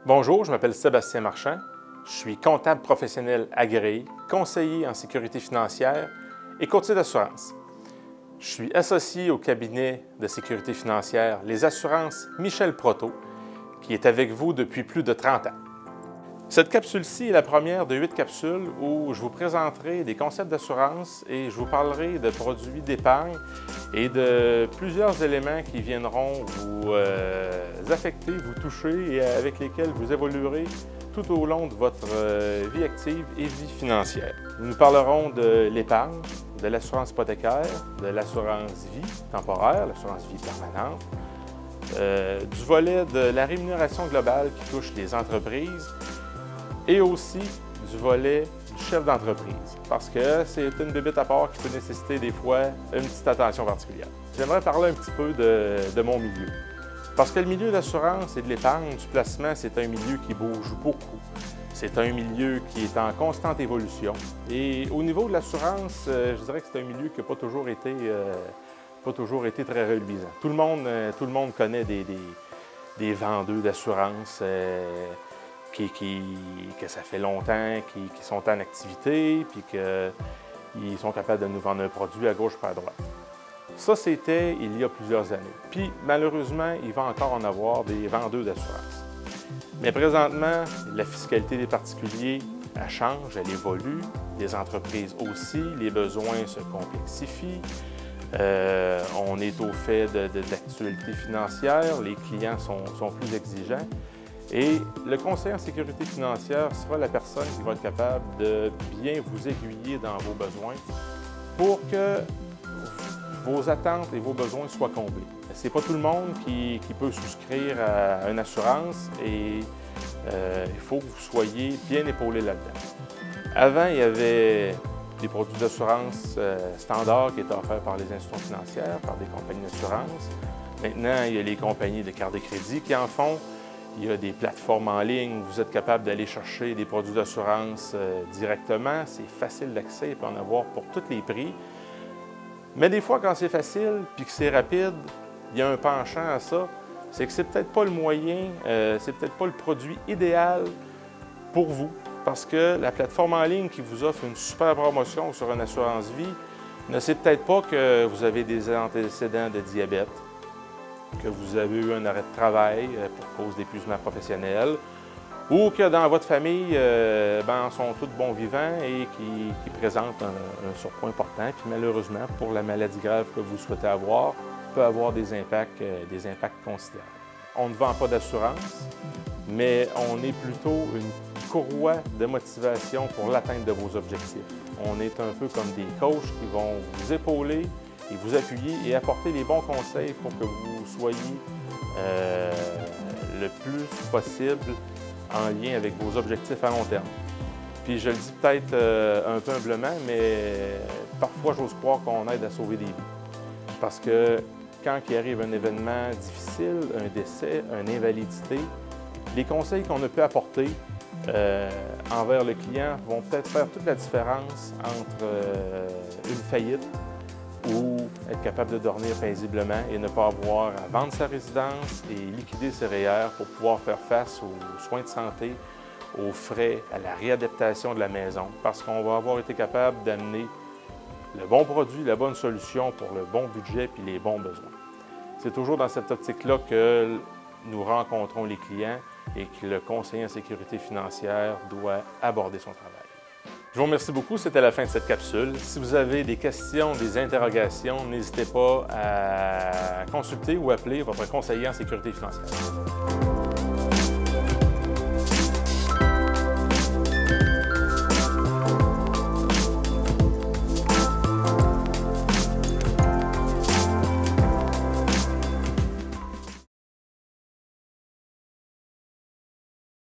Bonjour, je m'appelle Sébastien Marchand. Je suis comptable professionnel agréé, conseiller en sécurité financière et courtier d'assurance. Je suis associé au cabinet de sécurité financière Les Assurances Michel Proto, qui est avec vous depuis plus de 30 ans. Cette capsule-ci est la première de 8 capsules où je vous présenterai des concepts d'assurance et je vous parlerai de produits d'épargne et de plusieurs éléments qui viendront vous affecter, vous toucher et avec lesquels vous évoluerez tout au long de votre vie active et vie financière. Nous parlerons de l'épargne, de l'assurance hypothécaire, de l'assurance vie temporaire, l'assurance vie permanente, du volet de la rémunération globale qui touche les entreprises et aussi du volet du chef d'entreprise, parce que c'est une bébête à part qui peut nécessiter des fois une petite attention particulière. J'aimerais parler un petit peu de mon milieu, parce que le milieu de l'assurance et de l'épargne, du placement, c'est un milieu qui bouge beaucoup. C'est un milieu qui est en constante évolution. Et au niveau de l'assurance, je dirais que c'est un milieu qui n'a pas toujours été très reluisant. Tout le monde connaît des vendeurs d'assurance que ça fait longtemps, qui sont en activité, puis qu'ils sont capables de nous vendre un produit à gauche par à droite. Ça, c'était il y a plusieurs années. Puis, malheureusement, il va encore en avoir des vendeurs d'assurance. Mais présentement, la fiscalité des particuliers, elle change, elle évolue. Les entreprises aussi, les besoins se complexifient. On est au fait de l'actualité financière, les clients sont plus exigeants. Et le conseiller en sécurité financière sera la personne qui va être capable de bien vous aiguiller dans vos besoins pour que vos attentes et vos besoins soient comblés. Ce n'est pas tout le monde qui peut souscrire à une assurance et il faut que vous soyez bien épaulé là-dedans. Avant, il y avait des produits d'assurance standards qui étaient offerts par les institutions financières, par des compagnies d'assurance. Maintenant, il y a les compagnies de cartes de crédit qui en font. Il y a des plateformes en ligne où vous êtes capable d'aller chercher des produits d'assurance directement. C'est facile d'accès, il peut en avoir pour tous les prix. Mais des fois, quand c'est facile puis que c'est rapide, il y a un penchant à ça. C'est que c'est peut-être pas le moyen, c'est peut-être pas le produit idéal pour vous. Parce que la plateforme en ligne qui vous offre une super promotion sur une assurance vie ne sait peut-être pas que vous avez des antécédents de diabète, que vous avez eu un arrêt de travail pour cause d'épuisement professionnel, ou que dans votre famille, sont tous bons vivants et qui présentent un surpoids important. Puis malheureusement, pour la maladie grave que vous souhaitez avoir, peut avoir des impacts considérables. On ne vend pas d'assurance, mais on est plutôt une courroie de motivation pour l'atteinte de vos objectifs. On est un peu comme des coachs qui vont vous épauler et vous appuyer et apporter les bons conseils pour que vous soyez le plus possible en lien avec vos objectifs à long terme. Puis je le dis peut-être un peu humblement, mais parfois j'ose croire qu'on aide à sauver des vies. Parce que quand il arrive un événement difficile, un décès, une invalidité, les conseils qu'on a pu apporter envers le client vont peut-être faire toute la différence entre une faillite ou être capable de dormir paisiblement et ne pas avoir à vendre sa résidence et liquider ses REER pour pouvoir faire face aux soins de santé, aux frais, à la réadaptation de la maison, parce qu'on va avoir été capable d'amener le bon produit, la bonne solution pour le bon budget et les bons besoins. C'est toujours dans cette optique-là que nous rencontrons les clients et que le conseiller en sécurité financière doit aborder son travail. Je vous remercie beaucoup, c'était la fin de cette capsule. Si vous avez des questions, des interrogations, n'hésitez pas à consulter ou appeler votre conseiller en sécurité financière.